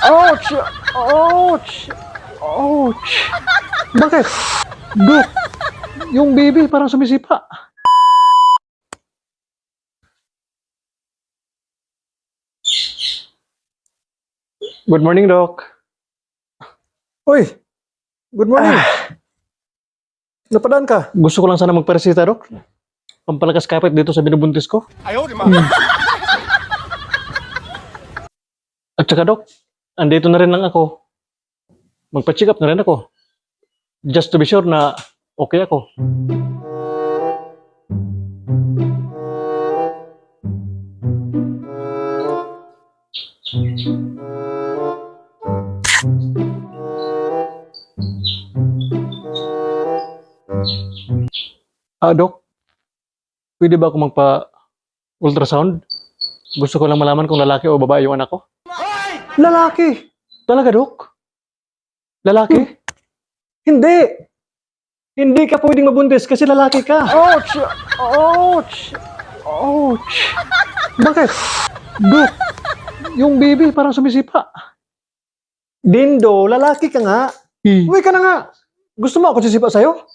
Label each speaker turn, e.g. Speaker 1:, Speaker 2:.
Speaker 1: Ouch! Ouch! Ouch! Bakit? Dok, yung baby parang sumisipa. Good morning, Doc.
Speaker 2: Uy, good morning. Napadaan ka?
Speaker 1: Gusto ko lang sana magparesita, Doc. Pampalakas kapit dito sa binubuntis ko. At saka, Doc, andito na rin lang ako. Magpa-check up na rin ako. Just to be sure na okay ako. Dok, pwede ba ako magpa-ultrasound? Gusto ko lang malaman kung lalaki o babae yung anak ko.
Speaker 2: Lalaki.
Speaker 1: Talaga, Dok? Lalaki?
Speaker 2: Hindi. Hindi ka pwedeng mabuntis kasi lalaki ka.
Speaker 1: Ouch! Ouch! Ouch!
Speaker 2: Bakit?
Speaker 1: Dok, yung baby parang sumisipa.
Speaker 2: Dindo, lalaki ka nga. Uy ka na nga. Gusto mo ako sisipa sa'yo?